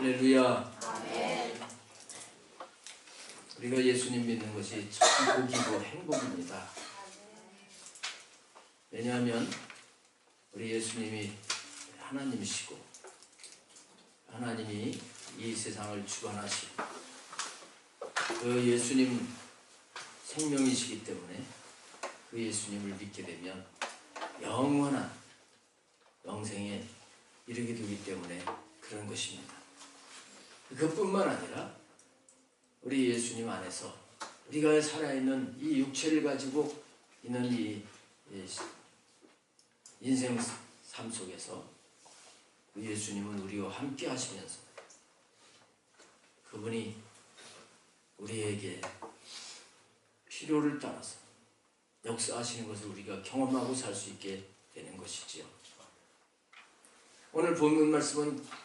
할렐루야. 우리가 예수님 믿는 것이 참 복이고 행복입니다. 왜냐하면 우리 예수님이 하나님이시고 하나님이 이 세상을 주관하시고 그 예수님 생명이시기 때문에 그 예수님을 믿게 되면 영원한 영생에 이르게 되기 때문에 그런 것입니다. 그뿐만 아니라 우리 예수님 안에서 우리가 살아있는 이 육체를 가지고 있는 이 인생 삶 속에서 그 예수님은 우리와 함께 하시면서 그분이 우리에게 필요를 따라서 역사하시는 것을 우리가 경험하고 살 수 있게 되는 것이지요. 오늘 본문 말씀은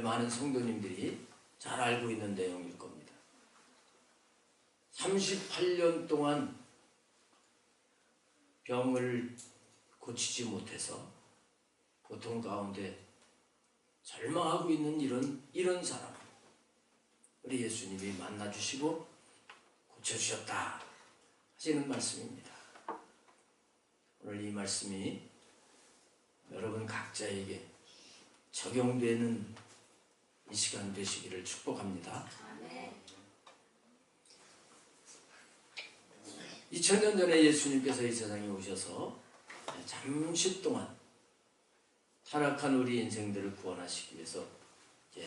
많은 성도님들이 잘 알고 있는 내용일 겁니다. 38년 동안 병을 고치지 못해서 고통 가운데 절망하고 있는 이런 사람, 우리 예수님이 만나주시고 고쳐주셨다 하시는 말씀입니다. 오늘 이 말씀이 여러분 각자에게 적용되는 이 시간 되시기를 축복합니다. 2000년 전에 예수님께서 이 세상에 오셔서 잠시 동안 타락한 우리 인생들을 구원하시기 위해서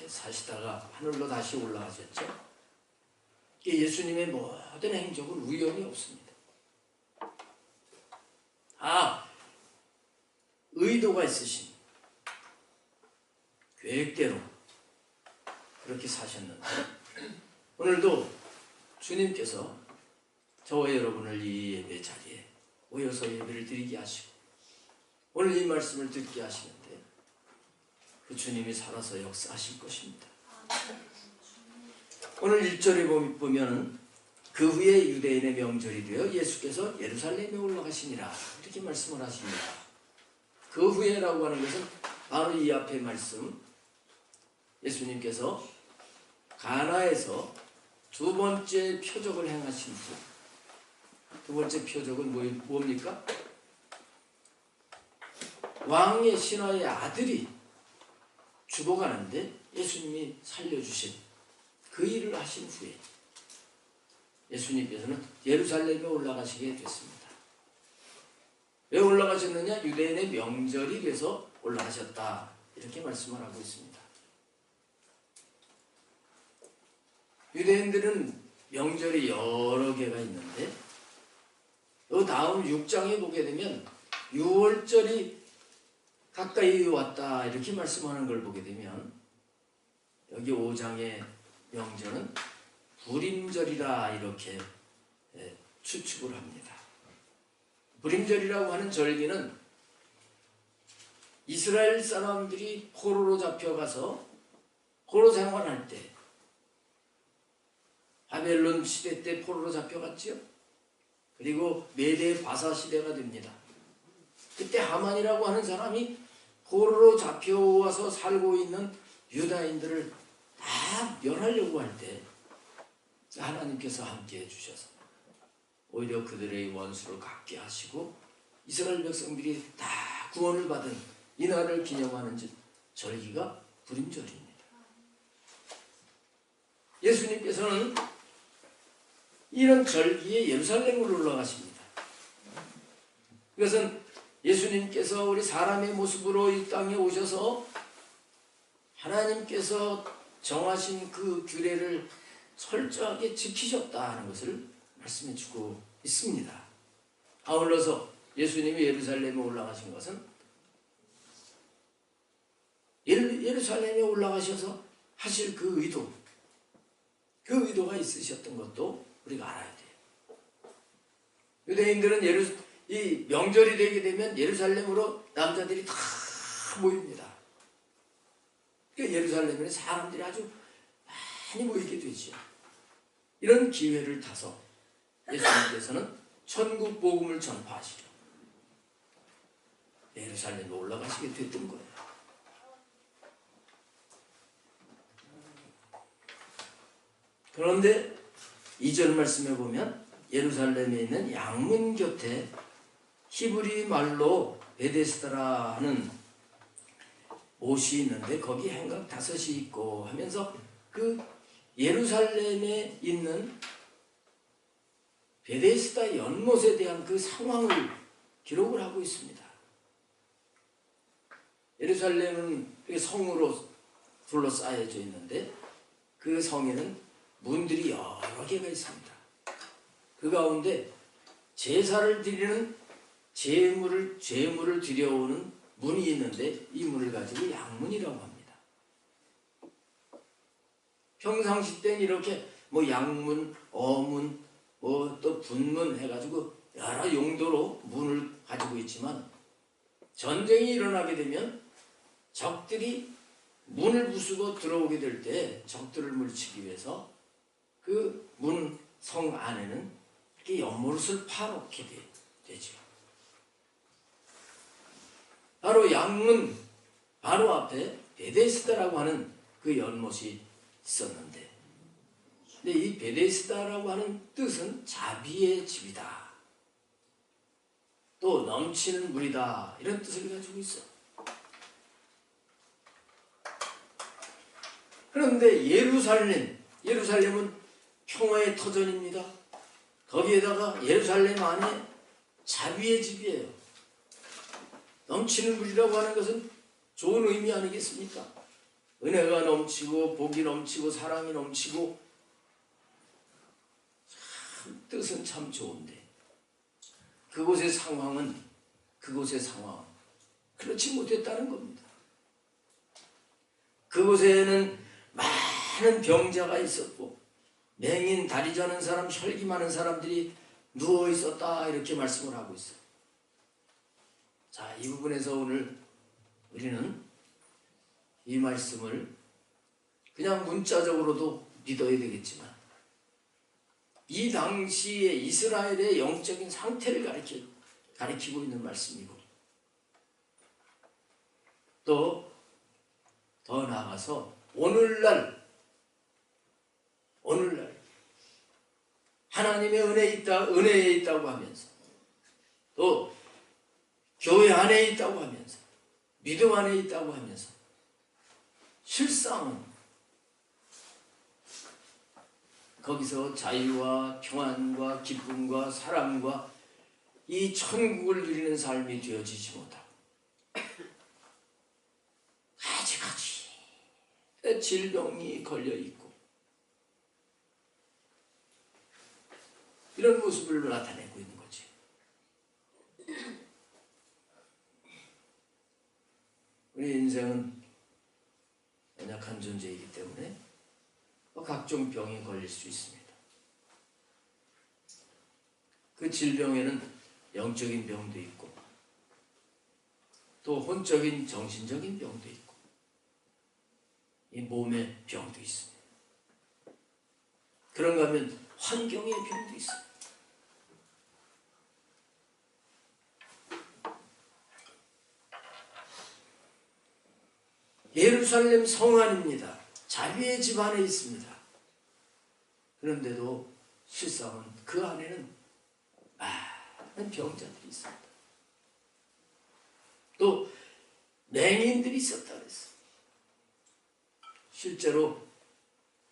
사시다가 하늘로 다시 올라가셨죠. 예수님의 모든 행적은 우연이 없습니다. 의도가 있으신 계획대로 그렇게 사셨는데 오늘도 주님께서 저와 여러분을 이 예배 자리에 모여서 예배를 드리게 하시고 오늘 이 말씀을 듣게 하시는데 그 주님이 살아서 역사하실 것입니다. 오늘 1절에 보면 그 후에 유대인의 명절이 되어 예수께서 예루살렘에 올라가시니라 이렇게 말씀을 하십니다. 그 후에라고 하는 것은 바로 이 앞에 말씀 예수님께서 가나에서 두 번째 표적을 행하신 후 두 번째 표적은 뭡니까? 왕의 신하의 아들이 죽어가는데 예수님이 살려주신 그 일을 하신 후에 예수님께서는 예루살렘에 올라가시게 됐습니다. 왜 올라가셨느냐? 유대인의 명절이 돼서 올라가셨다 이렇게 말씀을 하고 있습니다. 유대인들은 명절이 여러 개가 있는데 그 다음 6장에 보게 되면 6월절이 가까이 왔다 이렇게 말씀하는 걸 보게 되면 여기 5장의 명절은 불임절이라 이렇게 추측을 합니다. 불임절이라고 하는 절기는 이스라엘 사람들이 포로로 잡혀가서 포로 생활할 때 바벨론 시대 때 포로로 잡혀갔지요. 그리고 메대 바사 시대가 됩니다. 그때 하만이라고 하는 사람이 포로로 잡혀와서 살고 있는 유다인들을 다 멸하려고 할 때 하나님께서 함께 해주셔서 오히려 그들의 원수를 갚게 하시고 이스라엘 백성들이 다 구원을 받은 이날을 기념하는 절기가 불임절입니다. 예수님께서는 이런 절기에 예루살렘으로 올라가십니다. 이것은 예수님께서 우리 사람의 모습으로 이 땅에 오셔서 하나님께서 정하신 그 규례를 철저하게 지키셨다는 것을 말씀해 주고 있습니다. 아울러서 예수님이 예루살렘에 올라가신 것은 예루살렘에 올라가셔서 하실 그 의도가 있으셨던 것도 우리가 알아야 돼요. 유대인들은 이 명절이 되게 되면 예루살렘으로 남자들이 다 모입니다. 그러니까 예루살렘에 사람들이 아주 많이 모이게 되죠. 이런 기회를 타서 예수님께서는 천국 복음을 전파하시려 예루살렘에 올라가시게 됐던 거예요. 그런데 2절 말씀에 보면 예루살렘에 있는 양문 곁에 히브리 말로 베데스다라 하는 못이 있는데 거기 행각 5이 있고 하면서 그 예루살렘에 있는 베데스다 연못에 대한 그 상황을 기록을 하고 있습니다. 예루살렘은 성으로 둘러싸여져 있는데 그 성에는 문들이 여러 개가 있습니다. 그 가운데 제사를 드리는 제물을 드려오는 문이 있는데 이 문을 가지고 양문이라고 합니다. 평상시 때는 이렇게 뭐 양문, 어문, 뭐 또 분문 해가지고 여러 용도로 문을 가지고 있지만 전쟁이 일어나게 되면 적들이 문을 부수고 들어오게 될 때 적들을 물리치기 위해서 그 문 성 안에는 이렇게 연못을 파놓게 되죠. 바로 양문 바로 앞에 베데스다라고 하는 그 연못이 있었는데, 근데 이 베데스다라고 하는 뜻은 자비의 집이다, 또 넘치는 물이다, 이런 뜻을 가지고 있어. 그런데 예루살렘은 평화의 터전입니다. 거기에다가 예루살렘 안에 자비의 집이에요. 넘치는 물이라고 하는 것은 좋은 의미 아니겠습니까? 은혜가 넘치고 복이 넘치고 사랑이 넘치고 뜻은 참 좋은데 그곳의 상황은 그렇지 못했다는 겁니다. 그곳에는 많은 병자가 있었고 맹인, 다리 저는 사람, 혈기 많은 사람들이 누워 있었다, 이렇게 말씀을 하고 있어요. 자, 이 부분에서 오늘 우리는 이 말씀을 그냥 문자적으로도 믿어야 되겠지만 이 당시의 이스라엘의 영적인 상태를 가리키고 있는 말씀이고, 또 더 나아가서 오늘날 하나님의 은혜에 있다고 하면서, 또 교회 안에 있다고 하면서, 믿음 안에 있다고 하면서, 실상은 거기서 자유와 평안과 기쁨과 사랑과 이 천국을 누리는 삶이 되어지지 못하고 가지가지 질병이 걸려있고 이런 모습을 나타내고 있는 거지. 우리 인생은 연약한 존재이기 때문에 각종 병이 걸릴 수 있습니다. 그 질병에는 영적인 병도 있고 또 혼적인 정신적인 병도 있고 이 몸의 병도 있습니다. 그런가 하면 환경의 병도 있습니다. 예루살렘 성 안입니다. 자비의 집 안에 있습니다. 그런데도 실상은 그 안에는 많은 병자들이 있습니다. 또 맹인들이 있었다 그랬어. 실제로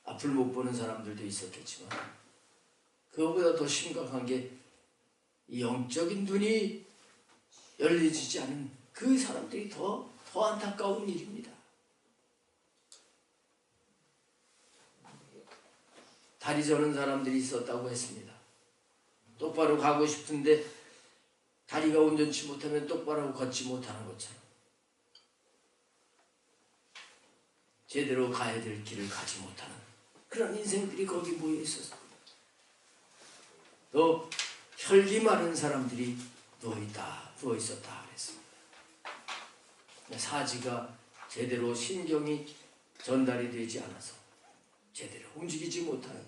앞을 못 보는 사람들도 있었겠지만 그거보다 더 심각한 게 이 영적인 눈이 열려지지 않은 그 사람들이 더 안타까운 일입니다. 다리 저는 사람들이 있었다고 했습니다. 똑바로 가고 싶은데 다리가 온전치 못하면 똑바로 걷지 못하는 것처럼 제대로 가야 될 길을 가지 못하는 그런 인생들이 거기 모여 있었습니다. 또 혈기 많은 사람들이 누워 있었다 그랬습니다. 사지가 제대로 신경이 전달이 되지 않아서 제대로 움직이지 못하는,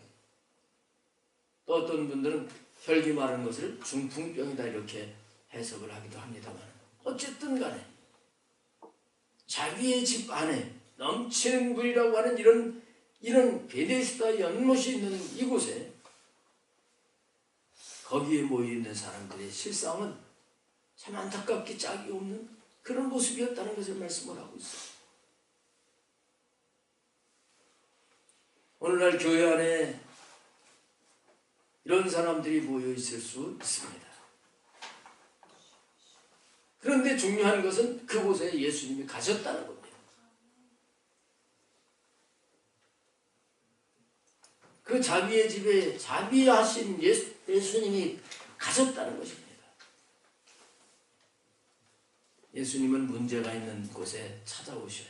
또 어떤 분들은 혈기 마른 것을 중풍병이다 이렇게 해석을 하기도 합니다만, 어쨌든 간에 자기의 집 안에 넘치는 물이라고 하는 이런 이런 베데스다 연못이 있는 이곳에 거기에 모여있는 사람들의 실상은 참 안타깝게 짝이 없는 그런 모습이었다는 것을 말씀을 하고 있어요. 오늘날 교회 안에 이런 사람들이 모여 있을 수 있습니다. 그런데 중요한 것은 그곳에 예수님이 가셨다는 겁니다. 그 자비의 집에 자비하신 예수님이 가셨다는 것입니다. 예수님은 문제가 있는 곳에 찾아오셔요.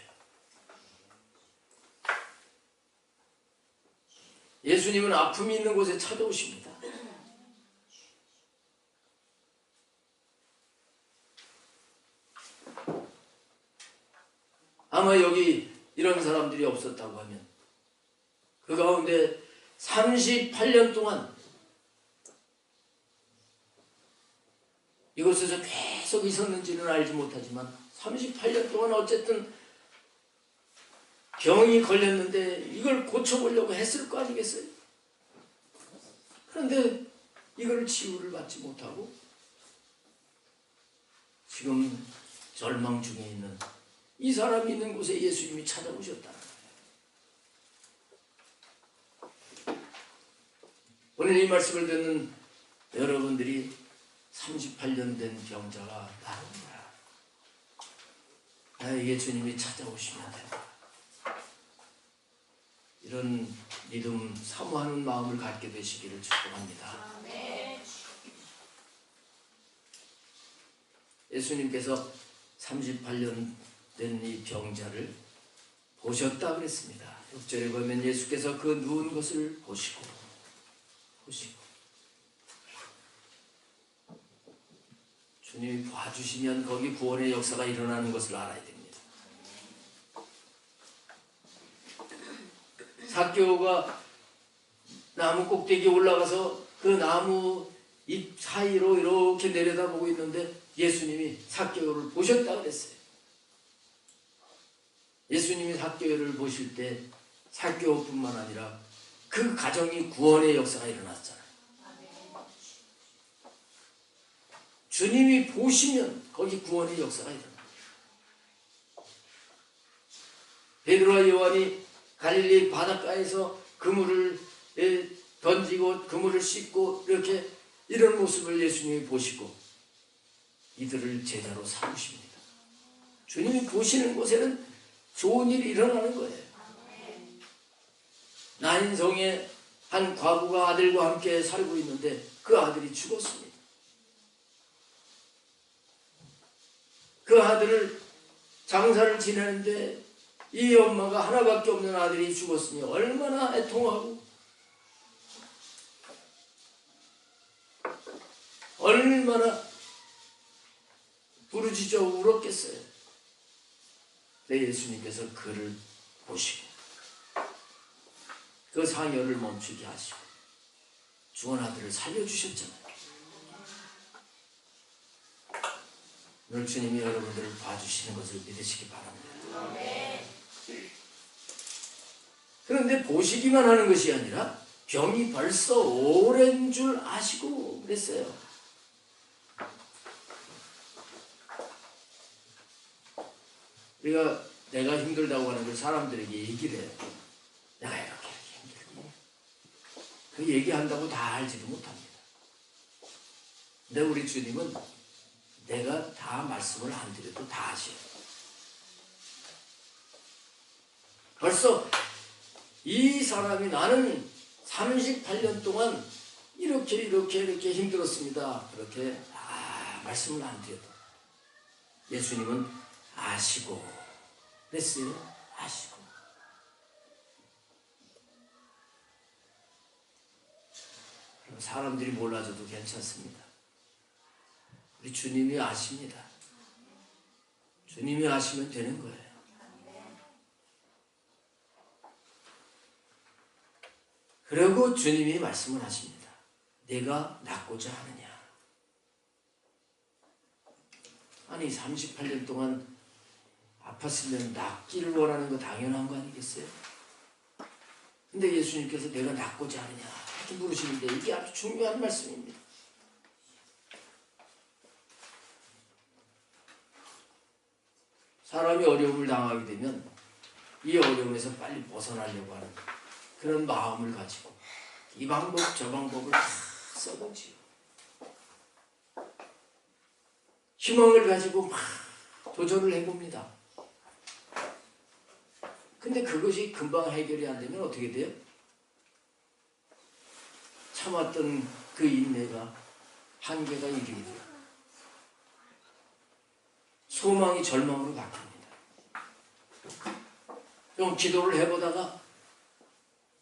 예수님은 아픔이 있는 곳에 찾아오십니다. 아마 여기 이런 사람들이 없었다고 하면 그 가운데 38년 동안 이곳에서 계속 있었는지는 알지 못하지만 38년 동안 어쨌든 병이 걸렸는데 이걸 고쳐보려고 했을 거 아니겠어요? 그런데 이걸 치유를 받지 못하고 지금 절망 중에 있는 이 사람이 있는 곳에 예수님이 찾아오셨다는 거예요. 오늘 이 말씀을 듣는 여러분들이 38년 된 병자가 나옵니다. 나에게 주님이 찾아오시면 된다. 이런 믿음, 사모하는 마음을 갖게 되시기를 축복합니다. 예수님께서 38년 된 이 병자를 보셨다 그랬습니다. 6절에 보면 예수께서 그 누운 것을 보시고 주님이 봐주시면 거기 구원의 역사가 일어나는 것을 알아야 됩니다. 삭개오가 나무 꼭대기에 올라가서 그 나무 잎 사이로 이렇게 내려다보고 있는데 예수님이 삭개오를 보셨다 그랬어요. 예수님이 삭개오를 보실 때 삭개오뿐만 아니라 그 가정이 구원의 역사가 일어났잖아요. 주님이 보시면 거기 구원의 역사가 일어납니다. 베드로와 요한이 갈릴리 바닷가에서 그물을 던지고 그물을 씻고 이렇게 이런 모습을 예수님이 보시고 이들을 제자로 삼으십니다. 주님이 보시는 곳에는 좋은 일이 일어나는 거예요. 나인성에 한 과부가 아들과 함께 살고 있는데 그 아들이 죽었습니다. 그 아들을 장사를 지내는데 이 엄마가 하나밖에 없는 아들이 죽었으니 얼마나 애통하고 얼마나 부르짖어 울었겠어요. 내 예수님께서 그를 보시고 그 상여를 멈추게 하시고 죽은 아들을 살려주셨잖아요. 오늘 주님이 여러분들을 봐주시는 것을 믿으시기 바랍니다. 그런데 보시기만 하는 것이 아니라 병이 벌써 오랜 줄 아시고 그랬어요. 우리가 내가 힘들다고 하는 걸 사람들에게 얘기를 해요. 내가 이렇게 힘들고 그 얘기한다고 다 알지도 못합니다. 근데 우리 주님은 내가 다 말씀을 안 드려도 다 아셔요. 벌써 이 사람이 나는 38년 동안 이렇게 힘들었습니다. 그렇게 말씀을 안 드려도 예수님은 아시고 그랬어요. 아시고 사람들이 몰라줘도 괜찮습니다. 우리 주님이 아십니다. 주님이 아시면 되는 거예요. 그리고 주님이 말씀을 하십니다. 내가 낫고자 하느냐. 아니 38년 동안 아팠으면 낫기를 원하는 거 당연한 거 아니겠어요? 근데 예수님께서 내가 낫고자 하느냐 이렇게 물으시는데 이게 아주 중요한 말씀입니다. 사람이 어려움을 당하게 되면 이 어려움에서 빨리 벗어나려고 하는 그런 마음을 가지고 이 방법 저 방법을 다 써보지요. 희망을 가지고 막 도전을 해봅니다. 근데 그것이 금방 해결이 안 되면 어떻게 돼요? 참았던 그 인내가 한계가 이르게 돼요. 소망이 절망으로 바뀝니다. 좀 기도를 해보다가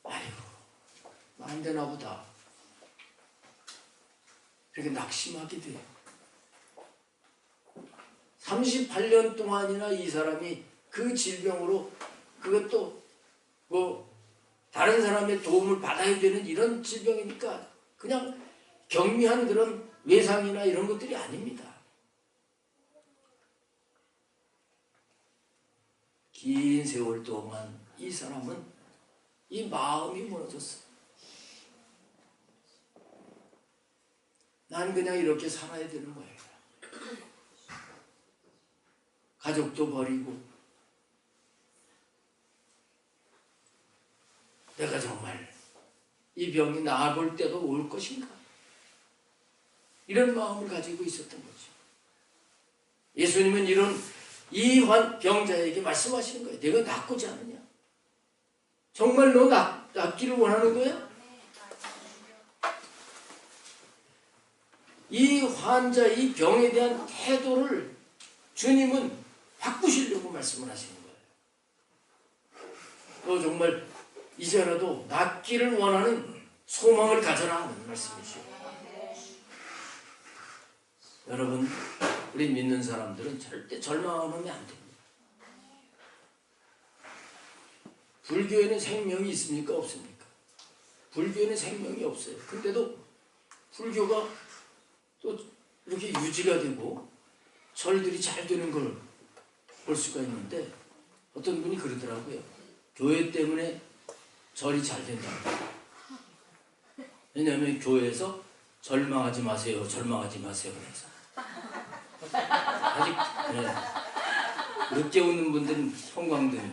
아이고 안 되나 보다 이렇게 낙심하게 돼요. 38년 동안이나 이 사람이 그 질병으로 그것도 뭐 다른 사람의 도움을 받아야 되는 이런 질병이니까 그냥 경미한 그런 외상이나 이런 것들이 아닙니다. 긴 세월 동안 이 사람은 이 마음이 무너졌어요. 난 그냥 이렇게 살아야 되는 거예요. 가족도 버리고 내가 정말 이 병이 나아볼 때가 올 것인가? 이런 마음을 가지고 있었던 거죠. 예수님은 이 병자에게 말씀하시는 거예요. 내가 낫고자 하느냐? 정말 너 낫기를 원하는 거야? 이 환자, 이 병에 대한 태도를 주님은 바꾸시려고 말씀을 하시는 거예요. 너 정말 이제라도 낫기를 원하는 소망을 가져라 하는 말씀이죠. 여러분, 우리 믿는 사람들은 절대 절망하면 안 됩니다. 불교에는 생명이 있습니까? 없습니까? 불교에는 생명이 없어요. 근데도 불교가 또 이렇게 유지가 되고 절들이 잘 되는 걸 볼 수가 있는데 어떤 분이 그러더라고요. 교회 때문에 절이 잘 된다고. 왜냐하면 교회에서 절망하지 마세요. 절망하지 마세요. 그래서 아직 그래. 늦게 오는 분들은 형광등이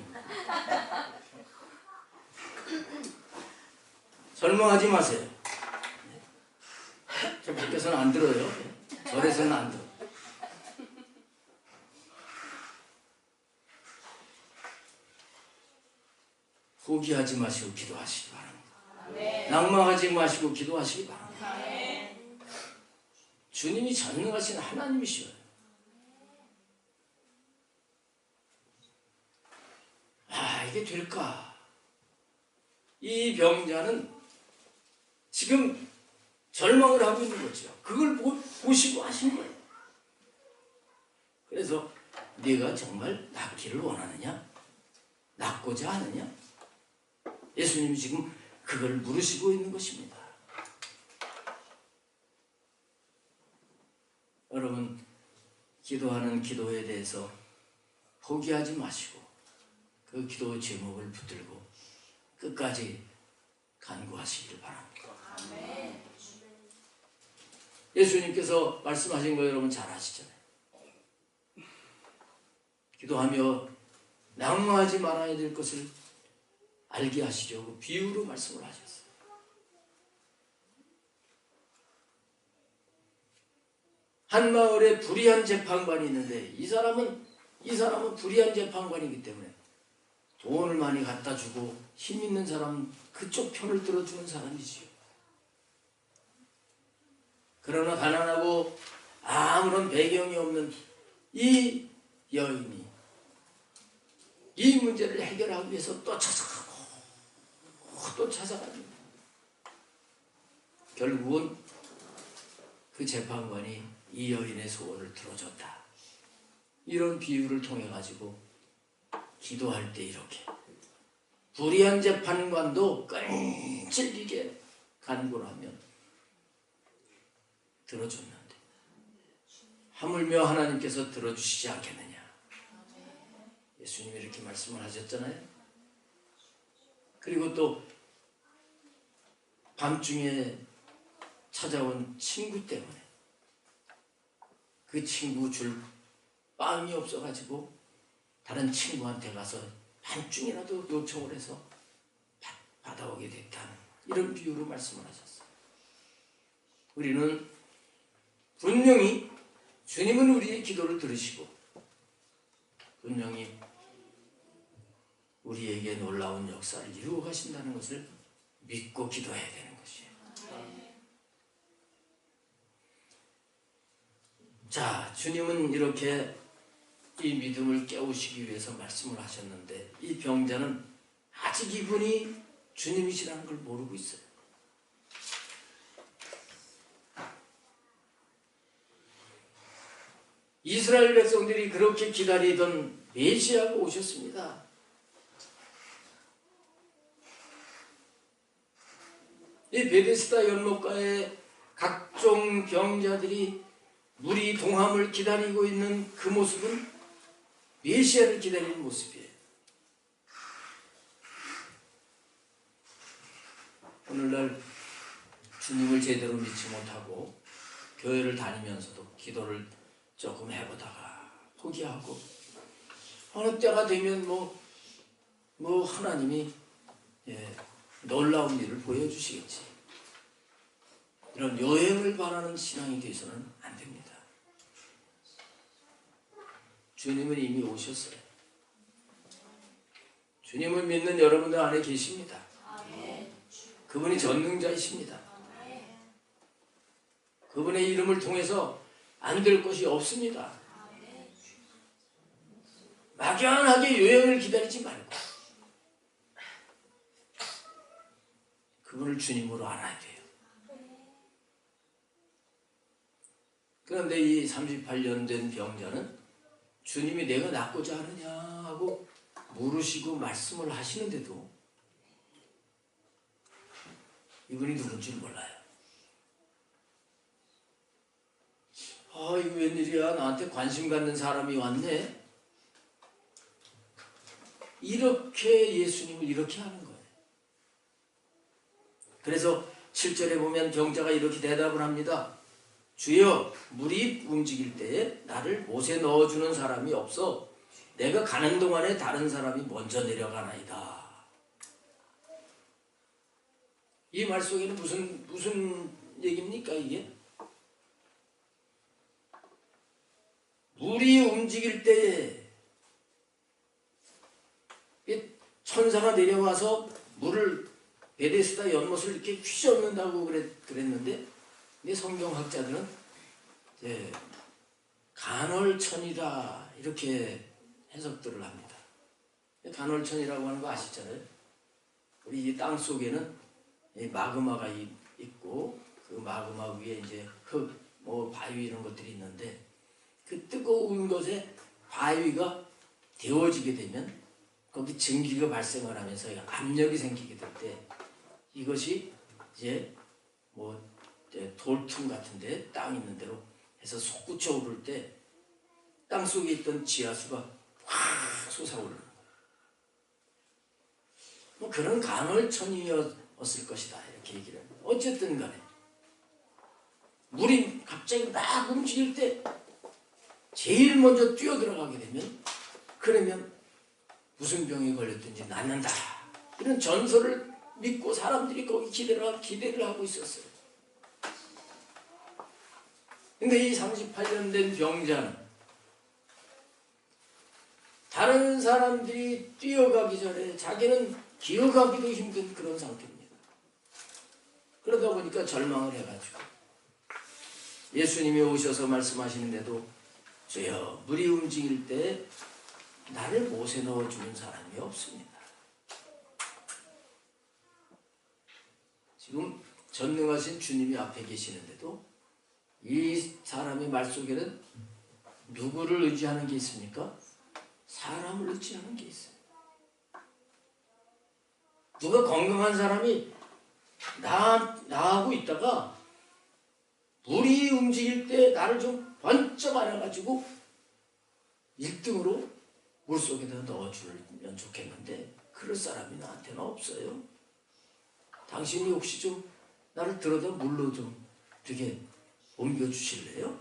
절망하지 마세요. 저 밖에서는 안 들어요. 절에서는 안 들어요. 포기하지 마시고 기도하시기 바랍니다. 낭망하지 마시고 기도하시기 바랍니다. 주님이 전능하신 하나님이시여요. 이게 될까? 이 병자는 지금 절망을 하고 있는 거죠. 그걸 보시고 하신 거예요. 그래서 네가 정말 낫기를 원하느냐? 낫고자 하느냐? 예수님이 지금 그걸 물으시고 있는 것입니다. 여러분, 기도하는 기도에 대해서 포기하지 마시고 그 기도 제목을 붙들고 끝까지 간구하시길 바랍니다. 예수님께서 말씀하신 거 여러분 잘 아시잖아요. 기도하며 낭망하지 말아야 될 것을 알게 하시려고 비유로 말씀을 하셨어요. 한 마을에 불의한 재판관이 있는데 이 사람은 불의한 재판관이기 때문에 돈을 많이 갖다 주고 힘 있는 사람 그쪽 편을 들어주는 사람이지요. 그러나 가난하고 아무런 배경이 없는 이 여인이 이 문제를 해결하기 위해서 또 찾아가고 또 찾아갑니다. 결국은 그 재판관이 이 여인의 소원을 들어줬다. 이런 비유를 통해 가지고 기도할 때 이렇게 불의한 재판관도 끈질기게 간구를 하면 들어줬는데 하물며 하나님께서 들어주시지 않겠느냐. 예수님이 이렇게 말씀을 하셨잖아요. 그리고 또 밤중에 찾아온 친구 때문에 그 친구 줄 빵이 없어가지고 다른 친구한테 가서 반쯤이라도 요청을 해서 받아오게 됐다는 이런 비유로 말씀을 하셨어요. 우리는 분명히 주님은 우리의 기도를 들으시고 분명히 우리에게 놀라운 역사를 이루어 가신다는 것을 믿고 기도해야 되는 것이에요. 자, 주님은 이렇게 이 믿음을 깨우시기 위해서 말씀을 하셨는데 이 병자는 아직 이분이 주님이시라는 걸 모르고 있어요. 이스라엘 백성들이 그렇게 기다리던 메시아가 오셨습니다. 이 베데스다 연못가에 각종 병자들이 물이 동함을 기다리고 있는 그 모습은 메시아를 기다리는 모습이에요. 오늘날 주님을 제대로 믿지 못하고 교회를 다니면서도 기도를 조금 해보다가 포기하고 어느 때가 되면 뭐 하나님이 놀라운 일을 보여주시겠지. 이런 여행을 바라는 신앙이 되어서는 안 됩니다. 주님은 이미 오셨어요. 주님을 믿는 여러분들 안에 계십니다. 그분이 전능자이십니다. 그분의 이름을 통해서 안 될 것이 없습니다. 막연하게 요행을 기다리지 말고 그분을 주님으로 알아야 돼요. 그런데 이 38년 된 병자는 주님이 내가 낫고자 하느냐 하고 물으시고 말씀을 하시는데도 이분이 누군지 몰라요. 이거 웬일이야, 나한테 관심 갖는 사람이 왔네. 이렇게 예수님을 이렇게 하는 거예요. 그래서 7절에 보면 병자가 이렇게 대답을 합니다. 주여, 물이 움직일 때에 나를 못에 넣어주는 사람이 없어 내가 가는 동안에 다른 사람이 먼저 내려가나이다. 이 말 속에는 무슨 얘기입니까 이게? 물이 움직일 때에 천사가 내려와서 물을 베데스다 연못을 이렇게 휘젓는다고 그랬는데 성경학자들은 간헐천이다 이렇게 해석들을 합니다. 간헐천이라고 하는 거 아시잖아요. 우리 이 땅 속에는 마그마가 있고 그 마그마 위에 이제 흙, 바위 이런 것들이 있는데 그 뜨거운 것에 바위가 데워지게 되면 거기 증기가 발생을 하면서 압력이 생기게 될 때 이것이 이제 돌틈 같은데 땅 있는 대로 해서 솟구쳐 오를 때 땅속에 있던 지하수가 확 솟아오르는 거예요. 그런 간헐천이었을 것이다 이렇게 얘기를 합니다. 어쨌든 간에 물이 갑자기 막 움직일 때 제일 먼저 뛰어들어가게 되면 그러면 무슨 병이 걸렸든지 낫는다. 이런 전설을 믿고 사람들이 거기 기대를 하고 있었어요. 근데 이 38년 된 병자는 다른 사람들이 뛰어가기 전에 자기는 기어가기도 힘든 그런 상태입니다. 그러다 보니까 절망을 해가지고 예수님이 오셔서 말씀하시는데도 주여, 물이 움직일 때 나를 못에 넣어주는 사람이 없습니다. 지금 전능하신 주님이 앞에 계시는데도 이 사람의 말 속에는 누구를 의지하는 게 있습니까? 사람을 의지하는 게 있어요. 누가 건강한 사람이 나하고 있다가 물이 움직일 때 나를 좀 번쩍 안아가지고 1등으로 물속에다 넣어주면 좋겠는데 그럴 사람이 나한테는 없어요. 당신이 혹시 좀 나를 들어다 물로 좀 이렇게 옮겨주실래요?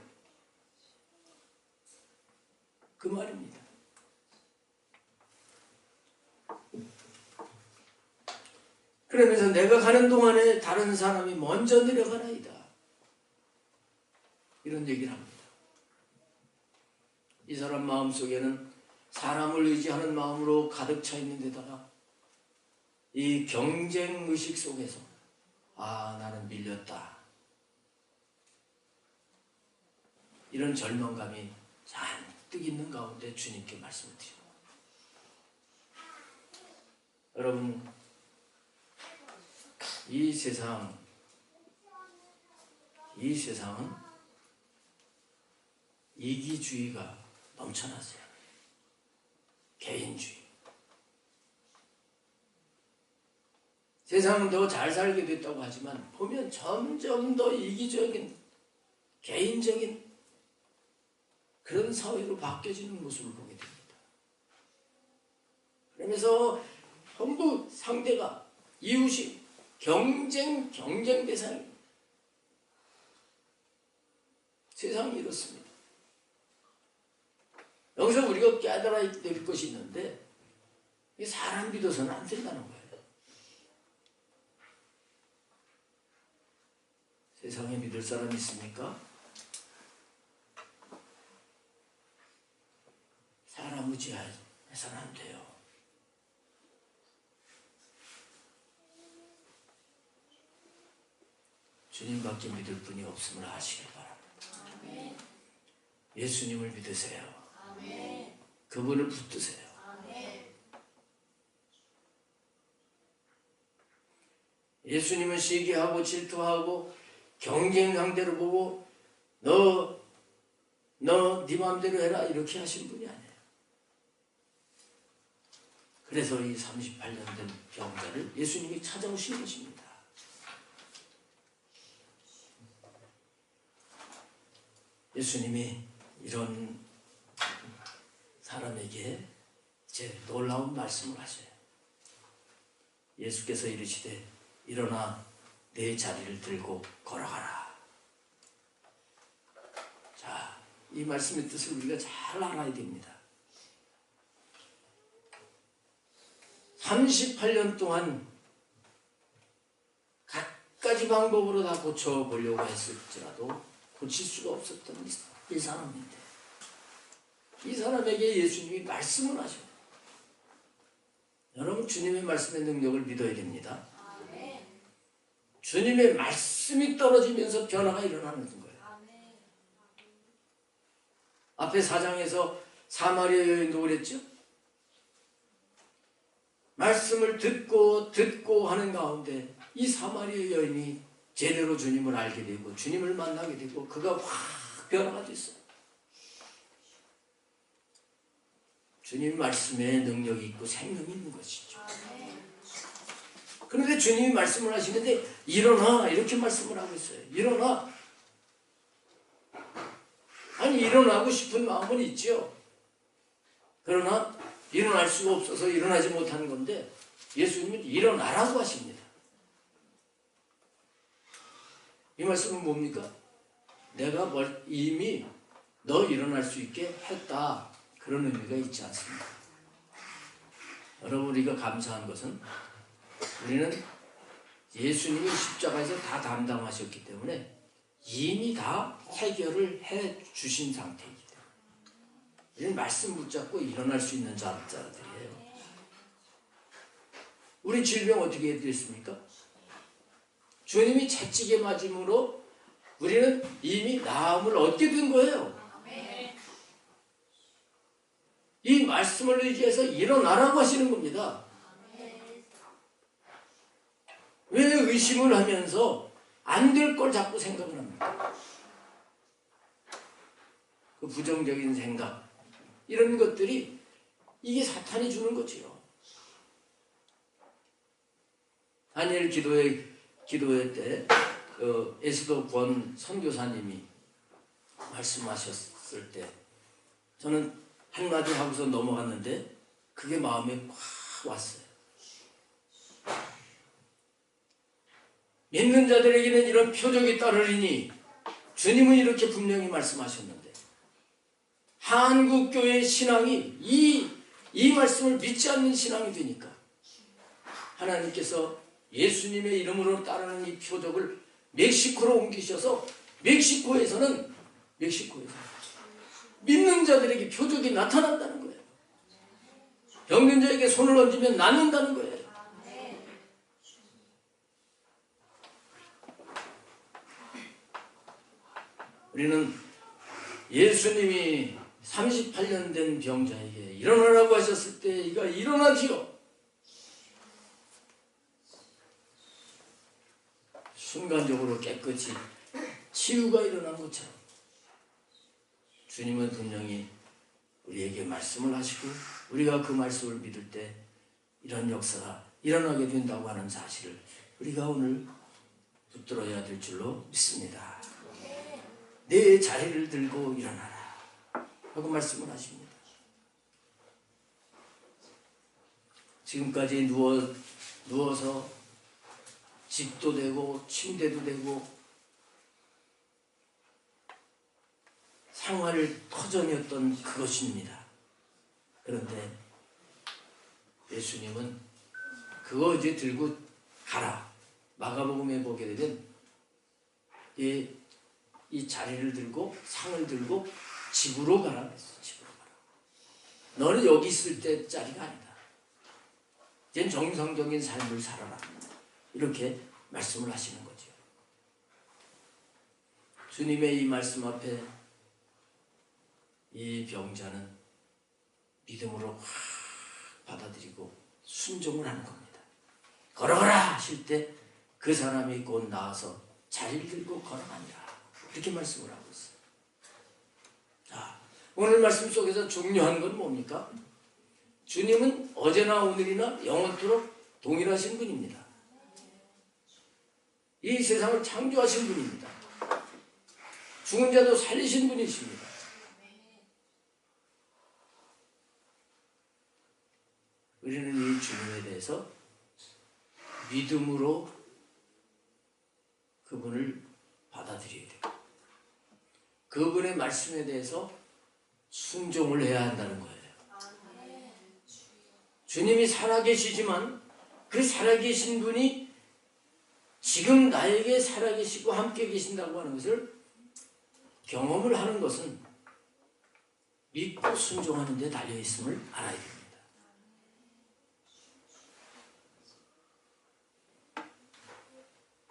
그 말입니다. 그러면서 내가 가는 동안에 다른 사람이 먼저 내려가나이다. 이런 얘기를 합니다. 이 사람 마음속에는 사람을 의지하는 마음으로 가득 차 있는 데다가 이 경쟁의식 속에서 나는 밀렸다. 이런 절망감이 잔뜩 있는 가운데 주님께 말씀을 드립니다. 여러분, 이 세상은 이기주의가 넘쳐나세요. 개인주의. 세상은 더 잘 살게 됐다고 하지만 보면 점점 더 이기적인 개인적인 그런 사회로 바뀌어지는 모습을 보게 됩니다. 그러면서 전부 상대가 이웃이 경쟁 대상입니다. 세상이 이렇습니다. 여기서 우리가 깨달아야 될 것이 있는데 사람 믿어서는 안 된다는 거예요. 세상에 믿을 사람 있습니까? 사람 의지해서는 안 돼요. 주님밖에 믿을 분이 없음을 아시길 바랍니다. 아멘. 예수님을 믿으세요. 아멘. 그분을 붙드세요. 아멘. 예수님은 시기하고 질투하고 경쟁 상대로 보고 너 네 마음대로 해라 이렇게 하신 분이 아니에요. 그래서 이 38년 된 병자를 예수님이 찾아오신 것입니다. 예수님이 이런 사람에게 이제 놀라운 말씀을 하셔요. 예수께서 이르시되 일어나 내 자리를 들고 걸어가라. 자, 이 말씀의 뜻을 우리가 잘 알아야 됩니다. 38년 동안 갖가지 방법으로 다 고쳐보려고 했을지라도 고칠 수가 없었던 이 사람인데 이 사람에게 예수님이 말씀을 하셔요. 여러분, 주님의 말씀의 능력을 믿어야 됩니다. 주님의 말씀이 떨어지면서 변화가 일어나는 거예요. 앞에 4장에서 사마리아 여인도 그랬죠. 말씀을 듣고 하는 가운데 이 사마리아 여인이 제대로 주님을 알게 되고 주님을 만나게 되고 그가 확 변화가 됐어요. 주님 말씀에 능력이 있고 생명이 있는 것이죠. 그런데 주님이 말씀을 하시는데 일어나 이렇게 말씀을 하고 있어요. 일어나. 아니 일어나고 싶은 마음은 있죠. 그러나 일어날 수가 없어서 일어나지 못하는 건데 예수님은 일어나라고 하십니다. 이 말씀은 뭡니까? 내가 이미 너 일어날 수 있게 했다. 그런 의미가 있지 않습니까? 여러분, 우리가 감사한 것은 우리는 예수님이 십자가에서 다 담당하셨기 때문에 이미 다 해결을 해 주신 상태이기 때문에 우리는 말씀 붙잡고 일어날 수 있는 자들이에요. 우리 질병 어떻게 됐습니까? 주님이 채찍에 맞음으로 우리는 이미 나음을 얻게 된 거예요. 이 말씀을 의지해서 일어나라고 하시는 겁니다. 왜 의심을 하면서 안 될 걸 자꾸 생각을 합니까? 그 부정적인 생각, 이런 것들이 이게 사탄이 주는 거지요. 다니엘 기도회 때 에스더 권 선교사님이 말씀하셨을 때 저는 한마디 하고서 넘어갔는데 그게 마음에 확 왔어요. 믿는 자들에게는 이런 표적이 따르리니 주님은 이렇게 분명히 말씀하셨는데 한국교회 신앙이 이 말씀을 믿지 않는 신앙이 되니까 하나님께서 예수님의 이름으로 따르는 이 표적을 멕시코로 옮기셔서 멕시코에서는 믿는 자들에게 표적이 나타난다는 거예요. 병든 자에게 손을 얹으면 낫는다는 거예요. 우리는 예수님이 38년 된 병자에게 일어나라고 하셨을 때 이가 일어나지요. 순간적으로 깨끗이 치유가 일어난 것처럼 주님은 분명히 우리에게 말씀을 하시고 우리가 그 말씀을 믿을 때 이런 역사가 일어나게 된다고 하는 사실을 우리가 오늘 붙들어야 될 줄로 믿습니다. 내 자리를 들고 일어나라 하고 말씀을 하십니다. 지금까지 누워서 집도 되고 침대도 되고 생활을 터전이었던 그것입니다. 그런데 예수님은 그거 이제 들고 가라. 마가복음에 보게 되면 이 자리를 들고 상을 들고 집으로 가라 그랬어. 집으로 가라. 너는 여기 있을 때 자리가 아니다. 이젠 정상적인 삶을 살아라. 이렇게 말씀을 하시는 거죠. 주님의 이 말씀 앞에 이 병자는 믿음으로 확 받아들이고 순종을 하는 겁니다. 걸어가라 하실 때 그 사람이 곧 나와서 자리를 들고 걸어가니라. 이렇게 말씀을 하고 있어요. 자, 오늘 말씀 속에서 중요한 건 뭡니까? 주님은 어제나 오늘이나 영원토록 동일하신 분입니다. 이 세상을 창조하신 분입니다. 죽은 자도 살리신 분이십니다. 우리는 이 주님에 대해서 믿음으로 그분을 받아들여야 돼요. 그분의 말씀에 대해서 순종을 해야 한다는 거예요. 주님이 살아계시지만 그 살아계신 분이 지금 나에게 살아계시고 함께 계신다고 하는 것을 경험을 하는 것은 믿고 순종하는 데 달려있음을 알아야 됩니다.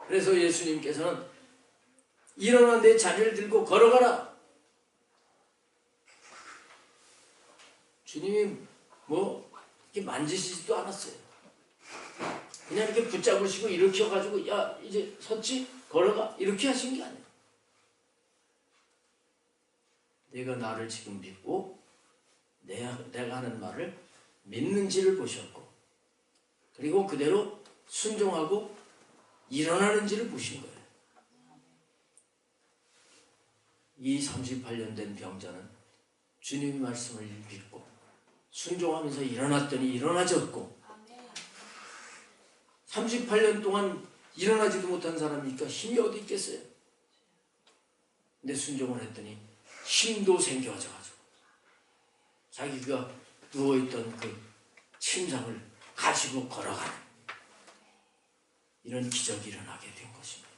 그래서 예수님께서는 일어나 내 자리를 들고 걸어가라. 주님이 이렇게 만지시지도 않았어요. 그냥 이렇게 붙잡으시고 일으켜가지고 야 이제 섰지? 걸어가. 이렇게 하신 게 아니에요. 내가 나를 지금 믿고 내가 하는 말을 믿는지를 보셨고 그리고 그대로 순종하고 일어나는지를 보신 거예요. 이 38년 된 병자는 주님의 말씀을 믿고 순종하면서 일어났더니 일어나졌고 38년 동안 일어나지도 못한 사람이니까 힘이 어디 있겠어요? 근데 순종을 했더니 힘도 생겨져가지고 자기가 누워있던 그 침상을 가지고 걸어가는 이런 기적이 일어나게 된 것입니다.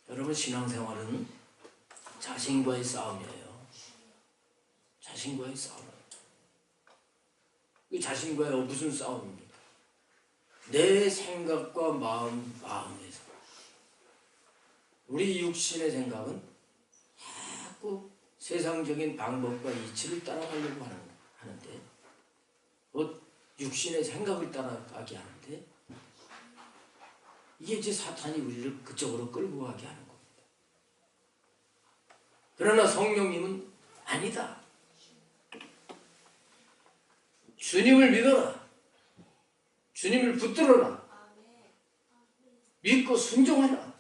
여러분 신앙생활은 자신과의 싸움이에요. 자신과의 싸움이에요. 그 자신과의 무슨 싸움입니까? 내 생각과 마음에서 우리 육신의 생각은 자꾸 세상적인 방법과 이치를 따라가려고 하는데 육신의 생각을 따라가게 하는데 이게 이제 사탄이 우리를 그쪽으로 끌고 가게 하는 겁니다. 그러나 성령님은 아니다. 주님을 믿어라. 주님을 붙들어라. 믿고 순종하라.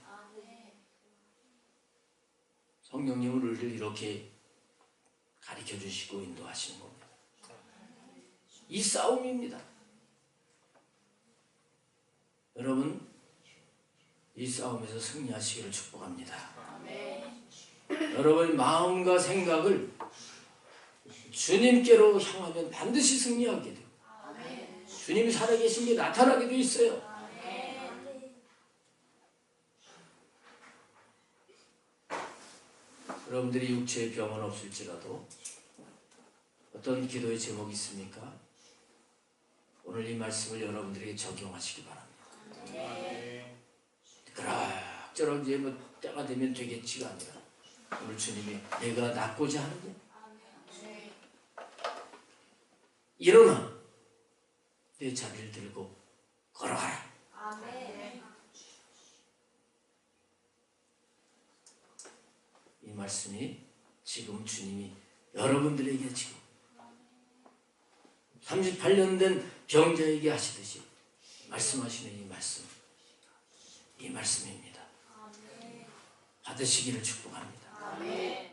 성령님은 우리를 이렇게 가르쳐 주시고 인도하시는 겁니다. 이 싸움입니다. 여러분 이 싸움에서 승리하시기를 축복합니다. 여러분의 마음과 생각을 주님께로 향하면 반드시 승리하게 돼요. 주님이 살아계신 게 나타나게 돼 있어요. 여러분들이 육체의 병은 없을지라도 어떤 기도의 제목이 있습니까? 오늘 이 말씀을 여러분들에게 적용하시기 바랍니다. 그럭저럭 이제 뭐 때가 되면 되겠지가 아니라 오늘 주님이 내가 낫고자 하느냐? 일어나 내 자리를 들고 걸어가라. 이 말씀이 지금 주님이 여러분들에게 지금 38년 된 병자에게 하시듯이 말씀하시는 이 말씀입니다. 받으시기를 축복합니다.